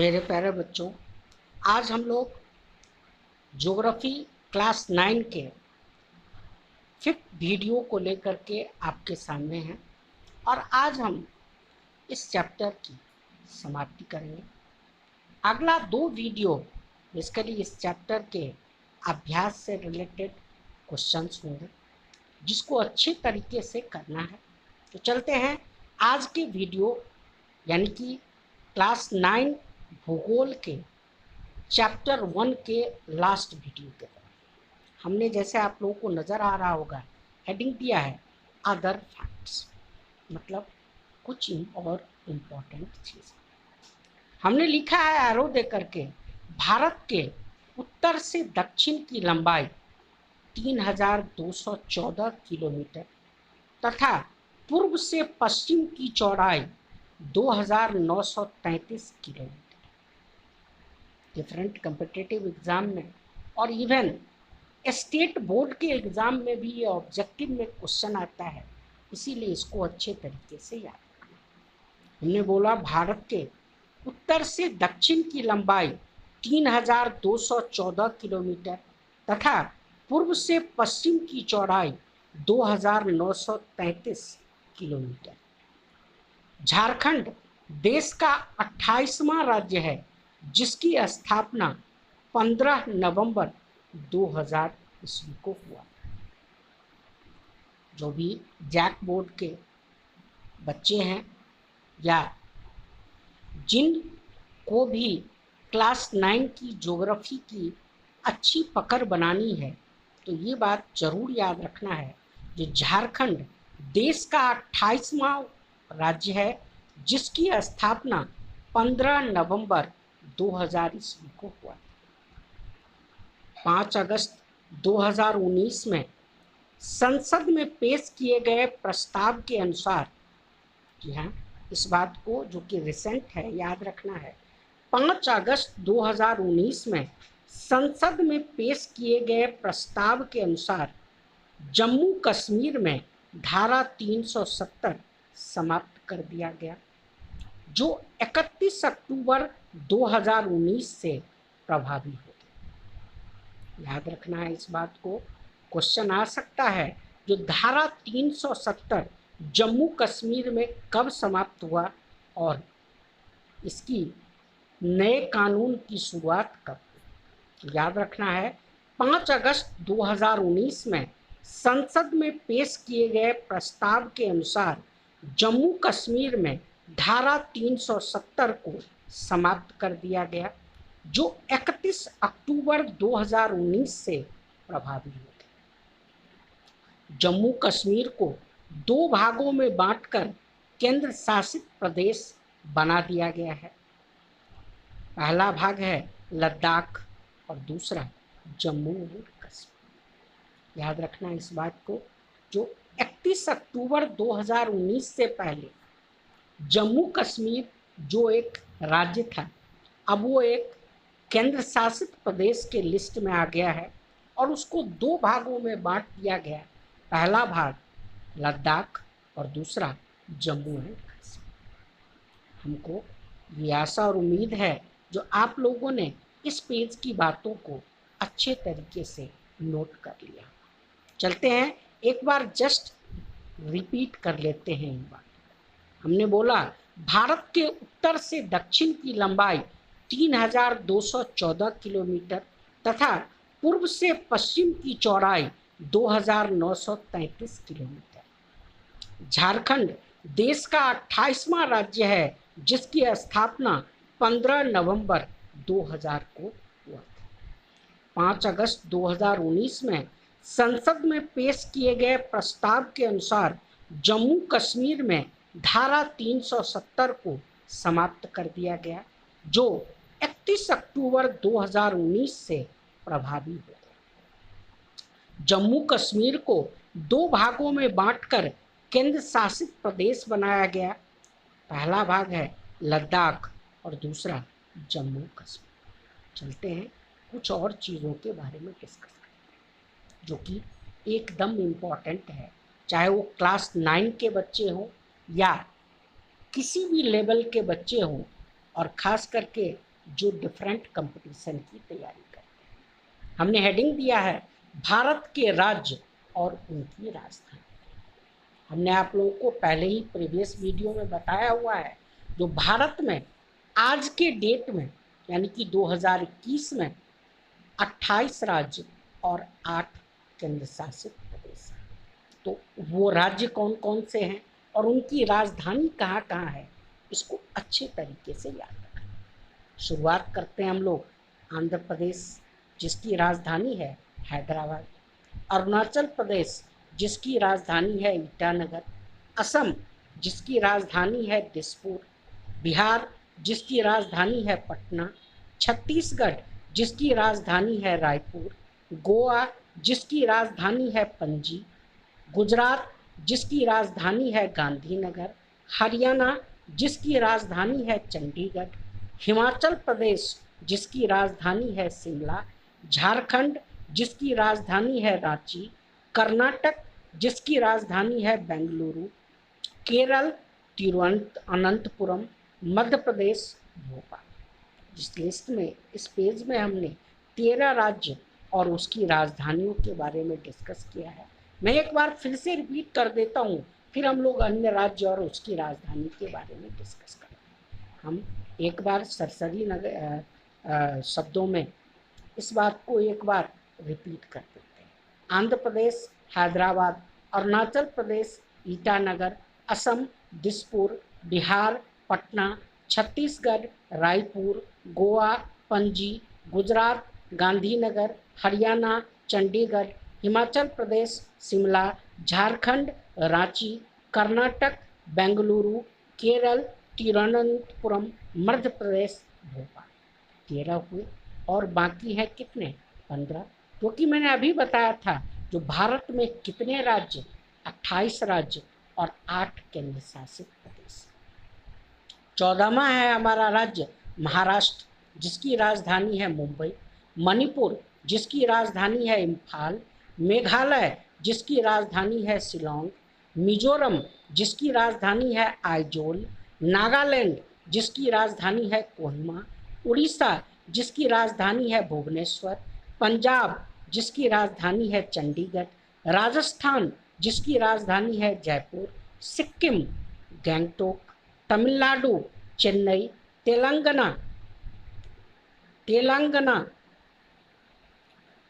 मेरे प्यारे बच्चों, आज हम लोग ज्योग्राफी क्लास 9 के 5th वीडियो को लेकर के आपके सामने हैं और आज हम इस चैप्टर की समाप्ति करेंगे। अगला 2 वीडियो बेसिकली इस चैप्टर के अभ्यास से रिलेटेड क्वेश्चंस होंगे जिसको अच्छे तरीके से करना है। तो चलते हैं आज के वीडियो यानी कि क्लास 9 भूगोल के चैप्टर 1 के लास्ट वीडियो के तरफ। हमने जैसे आप लोगों को नज़र आ रहा होगा हेडिंग दिया है अदर फैक्ट्स, मतलब कुछ और इम्पोर्टेंट चीज़। हमने लिखा है एरो दे करके भारत के उत्तर से दक्षिण की लंबाई 3214 किलोमीटर तथा पूर्व से पश्चिम की चौड़ाई 2933 किलोमीटर। डिफरेंट कम्पिटिटिव एग्ज़ाम में और इवन स्टेट बोर्ड के एग्ज़ाम में भी ये ऑब्जेक्टिव में क्वेश्चन आता है, इसीलिए इसको अच्छे तरीके से याद रखना। हमने बोला भारत के उत्तर से दक्षिण की लंबाई 3214 किलोमीटर तथा पूर्व से पश्चिम की चौड़ाई 2933 किलोमीटर। झारखंड देश का 28वां राज्य है जिसकी स्थापना 15 नवंबर 2000 ईस्वी को हुआ। जो भी जैक बोर्ड के बच्चे हैं या जिन को भी क्लास 9 की ज्योग्राफी की अच्छी पकड़ बनानी है तो ये बात जरूर याद रखना है कि झारखंड देश का 28वां राज्य है जिसकी स्थापना 15 नवंबर 2000 ईस्वी को हुआ। 5 अगस्त 2019 में संसद में पेश किए गए प्रस्ताव के अनुसार, जी हाँ, इस बात को जो कि रिसेंट है याद रखना है, 5 अगस्त 2019 में संसद में पेश किए गए प्रस्ताव के अनुसार जम्मू कश्मीर में धारा 370 समाप्त कर दिया गया जो 31 अक्टूबर 2019 से प्रभावी हो गया। याद रखना है इस बात को, क्वेश्चन आ सकता है जो धारा 370 जम्मू कश्मीर में कब समाप्त हुआ और इसकी नए कानून की शुरुआत कब हुई। याद रखना है 5 अगस्त 2019 में संसद में पेश किए गए प्रस्ताव के अनुसार जम्मू कश्मीर में धारा 370 को समाप्त कर दिया गया जो 31 अक्टूबर 2019 से प्रभावी हो गया। जम्मू कश्मीर को 2 भागों में बांटकर केंद्र शासित प्रदेश बना दिया गया है। पहला भाग है लद्दाख और दूसरा जम्मू और कश्मीर। याद रखना इस बात को, जो 31 अक्टूबर 2019 से पहले जम्मू कश्मीर जो एक राज्य था अब वो एक केंद्र शासित प्रदेश के लिस्ट में आ गया है और उसको 2 भागों में बांट दिया गया। पहला भाग लद्दाख और दूसरा जम्मू एंड कश्मीर। हमको ये आशा और उम्मीद है जो आप लोगों ने इस पेज की बातों को अच्छे तरीके से नोट कर लिया। चलते हैं एक बार जस्ट रिपीट कर लेते हैं इन बात। हमने बोला भारत के उत्तर से दक्षिण की लंबाई 3214 किलोमीटर तथा पूर्व से पश्चिम की चौड़ाई 2933 किलोमीटर। झारखंड देश का 28वां राज्य है जिसकी स्थापना 15 नवंबर 2000 को हुआ था। 5 अगस्त 2019 में संसद में पेश किए गए प्रस्ताव के अनुसार जम्मू कश्मीर में धारा 370 को समाप्त कर दिया गया जो 31 अक्टूबर 2019 से प्रभावी हो गया। जम्मू कश्मीर को 2 भागों में बांटकर केंद्र शासित प्रदेश बनाया गया। पहला भाग है लद्दाख और दूसरा जम्मू कश्मीर। चलते हैं कुछ और चीज़ों के बारे में डिस्कस करते हैं जो कि एकदम इम्पॉर्टेंट है, चाहे वो क्लास 9 के बच्चे हों या किसी भी लेवल के बच्चे हों और ख़ास करके जो डिफरेंट कंपटीशन की तैयारी करते हैं। हमने हेडिंग दिया है भारत के राज्य और उनकी राजधानी। हमने आप लोगों को पहले ही प्रीवियस वीडियो में बताया हुआ है, जो भारत में आज के डेट में यानी कि 2021 में 28 राज्य और 8 केंद्र शासित प्रदेश हैं। तो वो राज्य कौन कौन से हैं और उनकी राजधानी कहाँ कहाँ है, इसको अच्छे तरीके से याद रखना। शुरुआत करते हैं हम लोग आंध्र प्रदेश, जिसकी राजधानी है हैदराबाद। अरुणाचल प्रदेश, जिसकी राजधानी है ईटानगर। असम, जिसकी राजधानी है दिसपुर। बिहार, जिसकी राजधानी है पटना। छत्तीसगढ़, जिसकी राजधानी है रायपुर। गोवा, जिसकी राजधानी है पणजी। गुजरात, जिसकी राजधानी है गांधीनगर। हरियाणा, जिसकी राजधानी है चंडीगढ़। हिमाचल प्रदेश, जिसकी राजधानी है शिमला। झारखंड, जिसकी राजधानी है रांची। कर्नाटक, जिसकी राजधानी है बेंगलुरु। केरल, तिरुवनंतपुरम। मध्य प्रदेश, भोपाल। इस लिस्ट में, इस पेज में हमने 13 राज्य और उसकी राजधानियों के बारे में डिस्कस किया है। मैं एक बार फिर से रिपीट कर देता हूँ, फिर हम लोग अन्य राज्य और उसकी राजधानी के बारे में डिस्कस करेंगे। हम एक बार सरसरी शब्दों में इस बात को एक बार रिपीट कर देते हैं। आंध्र प्रदेश हैदराबाद, अरुणाचल प्रदेश ईटानगर, असम दिसपुर, बिहार पटना, छत्तीसगढ़ रायपुर, गोवा पणजी, गुजरात गांधीनगर, हरियाणा चंडीगढ़, हिमाचल प्रदेश शिमला, झारखंड रांची, कर्नाटक बेंगलुरु, केरल तिरुवनंतपुरम, मध्य प्रदेश भोपाल। 13 हुए और बाकी है कितने? 15, क्योंकि मैंने अभी बताया था जो भारत में कितने राज्य, 28 राज्य और 8 केंद्र शासित प्रदेश। 14वां है हमारा राज्य महाराष्ट्र, जिसकी राजधानी है मुंबई। मणिपुर, जिसकी राजधानी है इम्फाल। मेघालय, जिसकी राजधानी है शिलोंग। मिजोरम, जिसकी राजधानी है आइजोल। नागालैंड, जिसकी राजधानी है कोहिमा। उड़ीसा, जिसकी राजधानी है भुवनेश्वर। पंजाब, जिसकी राजधानी है चंडीगढ़। राजस्थान, जिसकी राजधानी है जयपुर। सिक्किम गंगटोक। तमिलनाडु चेन्नई। तेलंगाना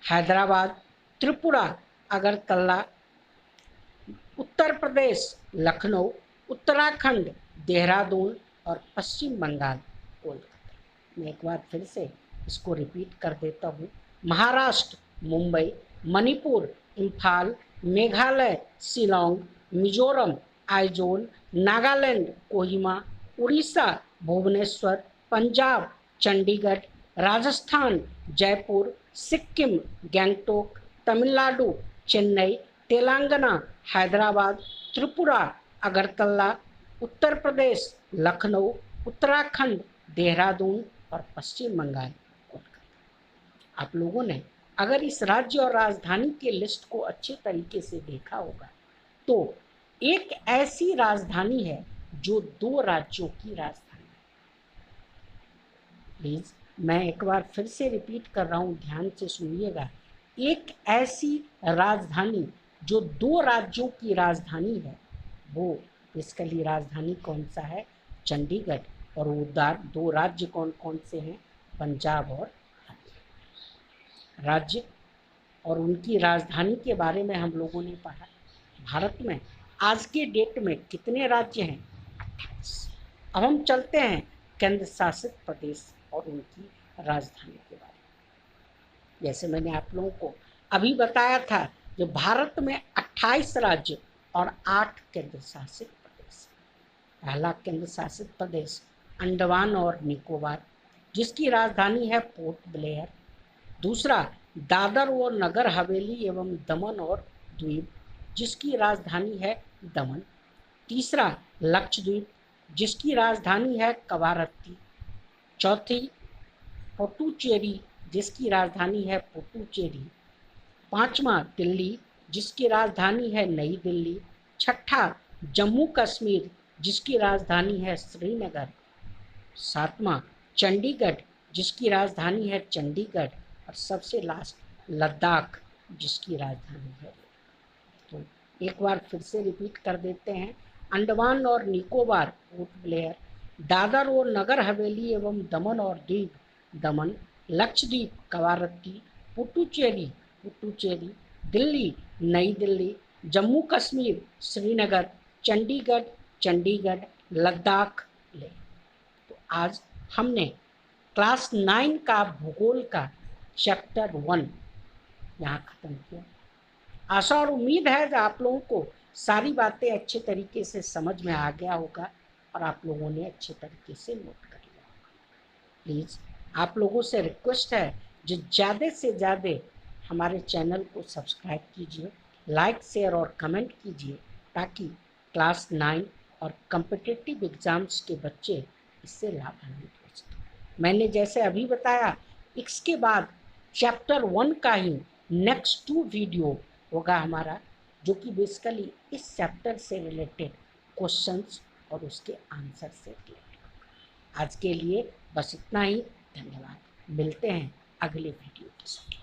हैदराबाद। त्रिपुरा अगरतला। उत्तर प्रदेश लखनऊ। उत्तराखंड देहरादून और पश्चिम बंगाल कोलकाता। मैं एक बार फिर से इसको रिपीट कर देता हूँ। महाराष्ट्र मुंबई, मणिपुर इम्फाल, मेघालय शिलोंग, मिजोरम आइजोल, नागालैंड कोहिमा, उड़ीसा भुवनेश्वर, पंजाब चंडीगढ़, राजस्थान जयपुर, सिक्किम गंगटोक, तमिलनाडु चेन्नई, तेलंगाना हैदराबाद, त्रिपुरा अगरतला, उत्तर प्रदेश लखनऊ, उत्तराखंड देहरादून और पश्चिम बंगाल कोलकाता। आप लोगों ने अगर इस राज्य और राजधानी के लिस्ट को अच्छे तरीके से देखा होगा तो एक ऐसी राजधानी है जो 2 राज्यों की राजधानी है। प्लीज मैं एक बार फिर से रिपीट कर रहा हूं, ध्यान से सुनिएगा। एक ऐसी राजधानी जो 2 राज्यों की राजधानी है, वो बेसिकली राजधानी कौन सा है? चंडीगढ़। और वो 2 राज्य कौन कौन से हैं? पंजाब और हरियाणा। राज्य और उनकी राजधानी के बारे में हम लोगों ने पढ़ा। भारत में आज के डेट में कितने राज्य हैं? 28। अब हम चलते हैं केंद्र शासित प्रदेश और उनकी राजधानी के बारे में। जैसे मैंने आप लोगों को अभी बताया था, जो भारत में 28 राज्य और 8 केंद्र शासित प्रदेश। पहला केंद्र शासित प्रदेश अंडमान और निकोबार, जिसकी राजधानी है पोर्ट ब्लेयर। दूसरा दादर और नगर हवेली एवं दमन और द्वीप, जिसकी राजधानी है दमन। तीसरा लक्षद्वीप, जिसकी राजधानी है कवारत्ती। चौथी पुडुचेरी, जिसकी राजधानी है पुडुचेरी। 5वां दिल्ली, जिसकी राजधानी है नई दिल्ली। 6ठा जम्मू कश्मीर, जिसकी राजधानी है श्रीनगर। 7वां चंडीगढ़, जिसकी राजधानी है चंडीगढ़, और सबसे लास्ट लद्दाख, जिसकी राजधानी है। तो एक बार फिर से रिपीट कर देते हैं। अंडमान और निकोबार, पोर्ट ब्लेयर। दादर और नगर हवेली एवं दमन और दीव, दमन। लक्षद्वीप, कवारत्ती। पुडुचेरी, पुडुचेरी। दिल्ली, नई दिल्ली। जम्मू कश्मीर, श्रीनगर। चंडीगढ़, चंडीगढ़। लद्दाख, लेह। तो आज हमने क्लास 9 का भूगोल का चैप्टर 1 यहाँ खत्म किया। आशा और उम्मीद है कि आप लोगों को सारी बातें अच्छे तरीके से समझ में आ गया होगा और आप लोगों ने अच्छे तरीके से नोट कर लिया होगा। प्लीज़ आप लोगों से रिक्वेस्ट है जो ज़्यादा से ज़्यादा हमारे चैनल को सब्सक्राइब कीजिए, लाइक शेयर और कमेंट कीजिए, ताकि क्लास 9 और कम्पिटिटिव एग्ज़ाम्स के बच्चे इससे लाभान्वित हो सकें। मैंने जैसे अभी बताया, इसके बाद चैप्टर 1 का ही नेक्स्ट 2 वीडियो होगा हमारा, जो कि बेसिकली इस चैप्टर से रिलेटेड क्वेश्चंस और उसके आंसर से रिलेटेड। आज के लिए बस इतना ही। धन्यवाद। मिलते हैं अगले वीडियो के साथ।